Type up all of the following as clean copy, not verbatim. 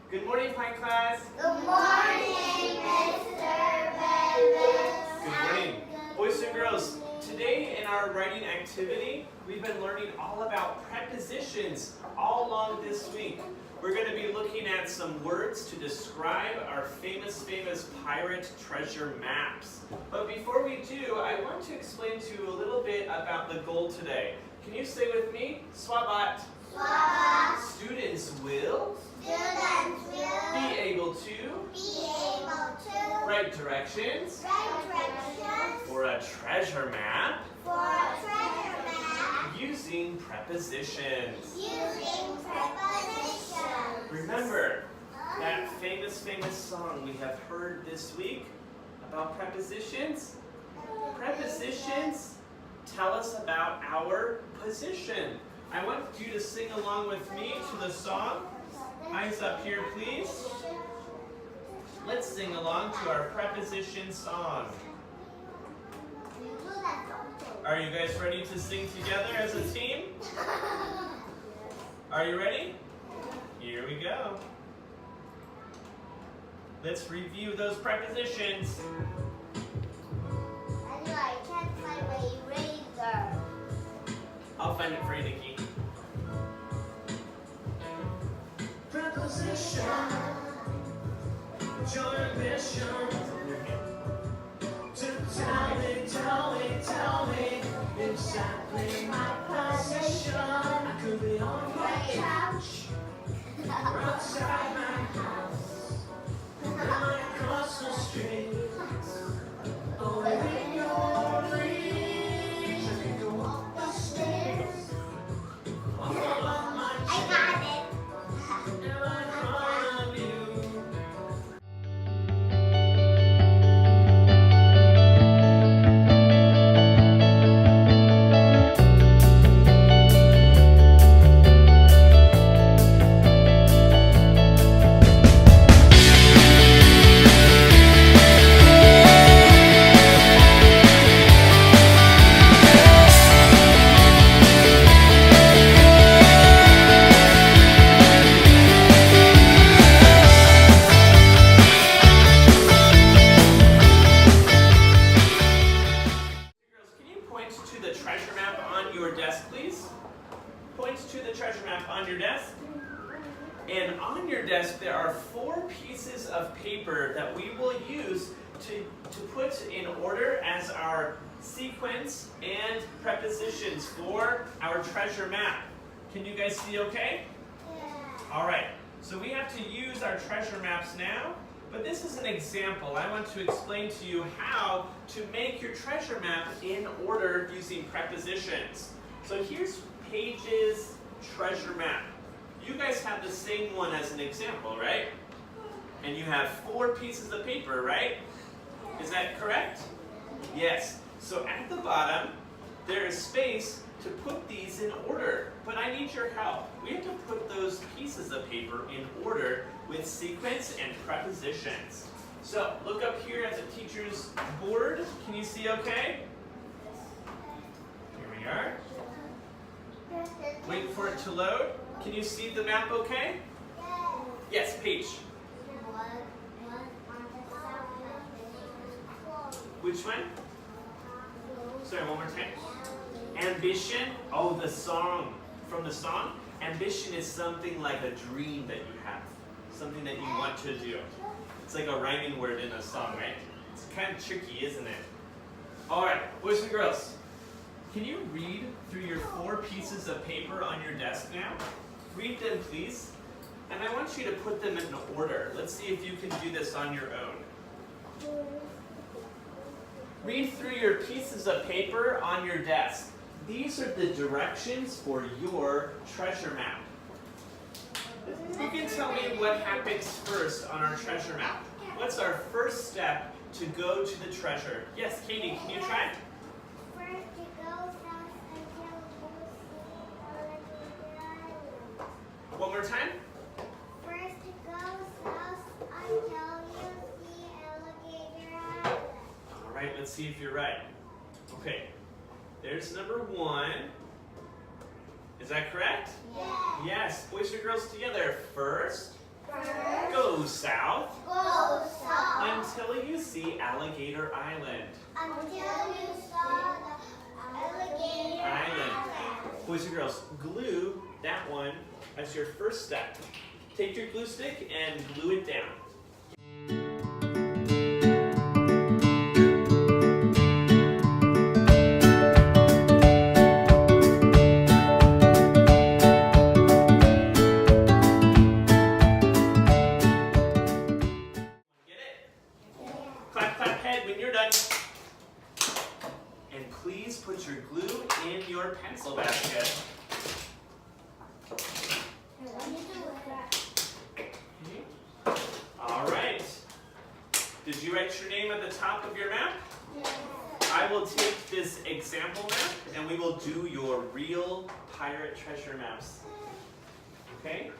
Good morning, Pine class. Good morning, Mr. Bevins. Good morning. Boys and girls, today in our writing activity, we've been learning all about prepositions all along this week. We're going to be looking at some words to describe our famous pirate treasure maps. But before we do, I want to explain to you a little bit about the goal today. Can you say with me? Swabat. Swabat. Students will be able to write directions for a treasure map using prepositions. Remember that famous song we have heard this week about prepositions? Prepositions tell us about our position. I want you to sing along with me to the song. Eyes up here, please. Let's sing along to our preposition song. Are you guys ready to sing together as a team? Are you ready? Here we go. Let's review those prepositions. I can't find my eraser. I'll find it for you, Nikki. Preposition. Your mission. To tell me exactly my position. I could be on my couch, or outside my house, or across the street, or within your reach. I can go up the stairs, or fall on my chair. I got it. And I'm proud of you. To the treasure map on your desk, please. Point to the treasure map on your desk. And on your desk, there are 4 pieces of paper that we will use to put in order as our sequence and prepositions for our treasure map. Can you guys see okay? All right, so we have to use our treasure maps now. But this is an example. I want to explain to you how to make your treasure map in order using prepositions. So here's Paige's treasure map. You guys have the same one as an example, right? And you have 4 pieces of paper, right? Is that correct? Yes. So at the bottom, there is space to put these in order. But I need your help. We have to put those pieces of paper in order with sequence and prepositions. So look up here at the teacher's board. Can you see okay? Here we are. Wait for it to load. Can you see the map okay? Yes, Paige. Which one? Sorry, one more time. Ambition. Oh, the song. From the song. Ambition is something like a dream that you have. Something that you want to do. It's like a rhyming word in a song, right? It's kind of tricky, isn't it? Alright, boys and girls. Can you read through your 4 pieces of paper on your desk now? Read them, please. And I want you to put them in order. Let's see if you can do this on your own. Read through your pieces of paper on your desk. These are the directions for your treasure map. You can tell me what happens first on our treasure map. What's our first step to go to the treasure? Yes, Katie, can you try? First to go south until One more time. First to go south until you see Alligator Island. All right, let's see if you're right. Okay, there's number 1. Is that correct? Yeah. Yes, boys and girls together. First First, Go south go south until you see Alligator Island. until you saw the alligator Island. island. Boys and girls, glue that one as your first step. Take your glue stick and glue it down. Get it? Clap, clap, head when you're done. And please put your glue in your pencil basket. All right. Did you write your name at the top of your map? I will take this example map and we will do your real pirate treasure maps. Okay?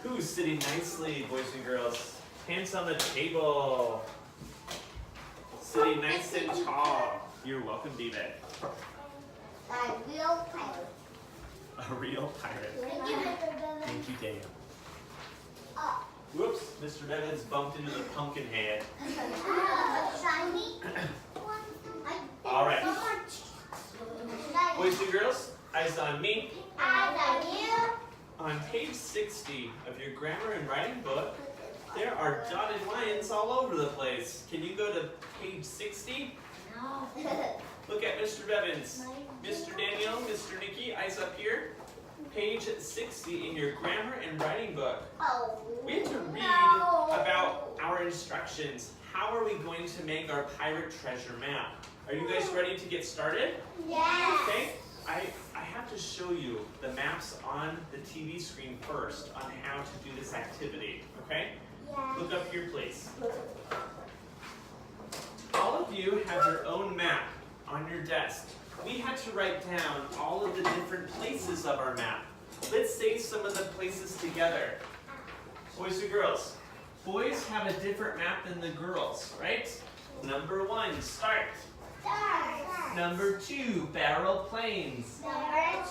Who's sitting nicely, boys and girls? Hands on the table. Sitting nice and tall. You're welcome, David. A real pirate. A real pirate. Thank you, Mr. Bevin. Thank you, Daniel. Oh. Whoops, Mr. Bevins bumped into the pumpkin head. Shiny. All right. So much. Boys and girls, eyes on me. Eyes on you. On page 60 of your grammar and writing book, there are dotted lines all over the place. Can you go to page 60? No. Look at Mr. Bevins. Mr. Daniel, Mr. Nikki, eyes up here. Page 60 in your grammar and writing book. Oh. We have to read No. about our instructions. How are we going to make our pirate treasure map? Are you guys ready to get started? Yes. Okay, I have to show you the maps on the TV screen first on how to do this activity, okay? Yes. Look up here, please. All of you have your own map on your desk. We had to write down all of the different places of our map. Let's say some of the places together. Boys and girls. Boys have a different map than the girls, right? Number 1, start. Start. Number 2, Barrel Plains. Number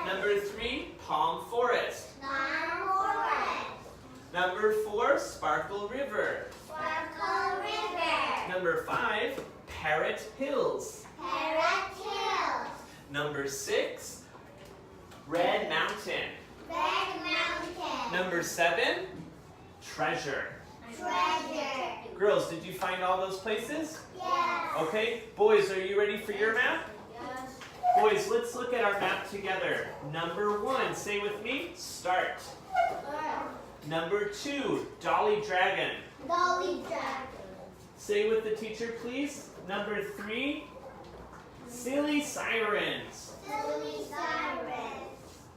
2. Number 3, Palm Forest. Forest. Number 4, Sparkle River. Sparkle River. Number 5, Parrot Hills. Parrot Hills. Number 6, Red Mountain. Red Mountain. Number 7, Treasure. Treasure. Girls, did you find all those places? Yes. Okay, boys, are you ready for your map? Yes. Boys, let's look at our map together. Number 1, say with me, start. Number 2, Dolly Dragon. Dolly Dragon. Say with the teacher, please. Number 3, Silly Sirens. Silly Sirens.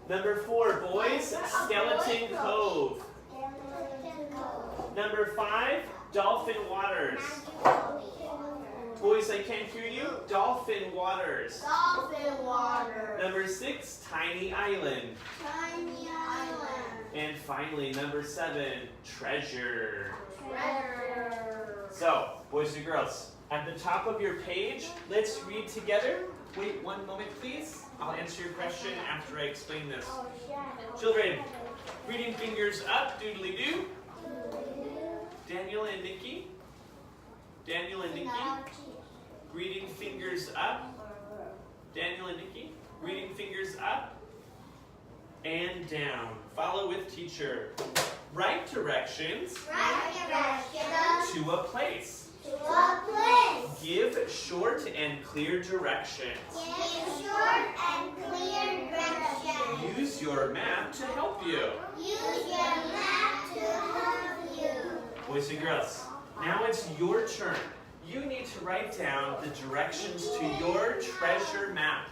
Number 4, boys, Skeleton Cove. Skeleton Cove. Number 5, Dolphin Waters. Boys, I can't hear you. Dolphin Waters. Dolphin Water. Number 6, Tiny Island. Tiny Island. And finally, number 7, Treasure. Treasure. So, boys and girls, at the top of your page, let's read together. Wait one moment, please. I'll answer your question after I explain this. Children, reading fingers up, doodly-doo. Daniel and Nikki. Daniel and Nikki. Reading fingers up. Daniel and Nikki. Reading fingers up and down. Follow with teacher. Right directions Right direction to a place. to a place. Give short and clear directions. Give short and clear directions. Use your map to help you. Use your map to help you. Boys and girls, now it's your turn. You need to write down the directions to your treasure map.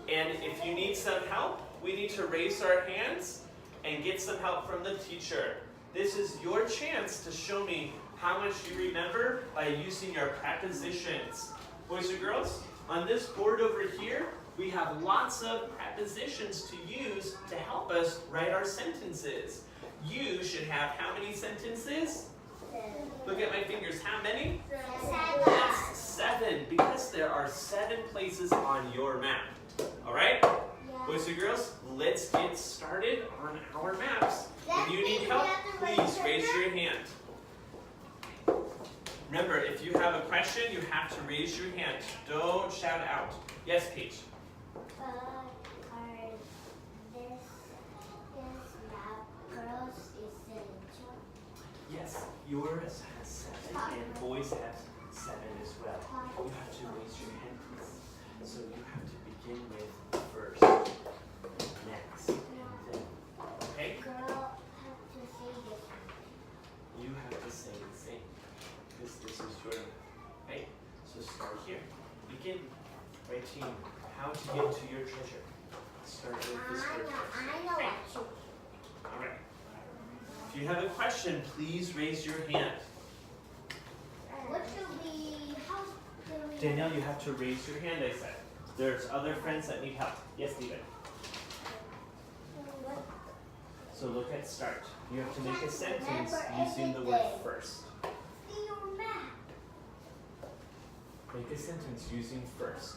And if you need some help, we need to raise our hands and get some help from the teacher. This is your chance to show me how much you remember by using your prepositions. Boys and girls, on this board over here, we have lots of prepositions to use to help us write our sentences. You should have how many sentences? Look at my fingers. How many? 7. Yes, 7, because there are 7 places on your map. All right? Boys and girls, let's get started on our maps. If you need Daddy, help, we have to please raise raise your your hand. Remember, if you have a question, you have to raise your hand. Don't shout out. Yes, Paige. This map girls essential. Yes, yours has 7 and boys have 7 as well. You have to raise your hand, please. So you have to begin with first, next, and then. Okay? Girl have to say this. You have to say the same. This is your map. Okay? So start here. Begin writing how to get to your treasure. Start with this word first. I know what you. All right. If you have a question, please raise your hand. What should we? How do we? Danielle, you have to raise your hand, I said. There's other friends that need help. Yes, Steven. What? So look at start. You have to make a sentence using the word first. See your map. Make a sentence using first.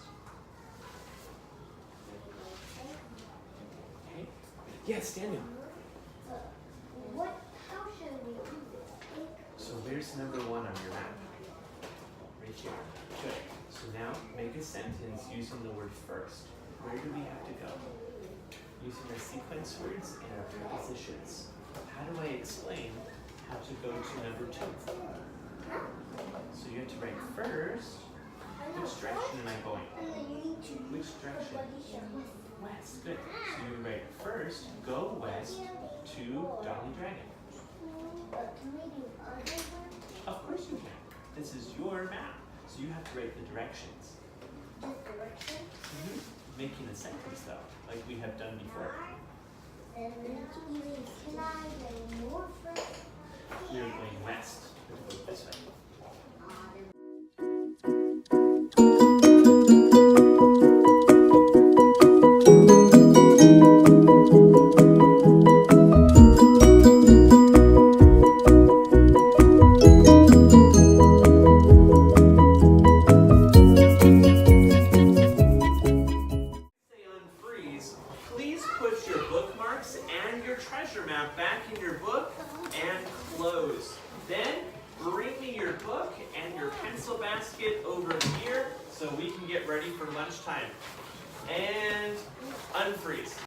Okay? Yes, Daniel. What? How should we do this? So there's number 1 on your map. Right here. Good. So now make a sentence using the word first. Where do we have to go? Using our sequence words and our prepositions. How do I explain how to go to number 2? So you have to write first. Which direction am I going? And then you need to Which direction? West. Good. So you write first, go west to Dolly Dragon. Can we do other ones? Of course you can. This is your map. So you have to write the directions. Just direction? Making a sentence though, like we have done before. And then can I go north first? We are going west. We have to go this way. Say unfreeze. Please put your bookmarks and your treasure map back in your book and close. Then bring me your book and your pencil basket over here so we can get ready for lunchtime. And unfreeze.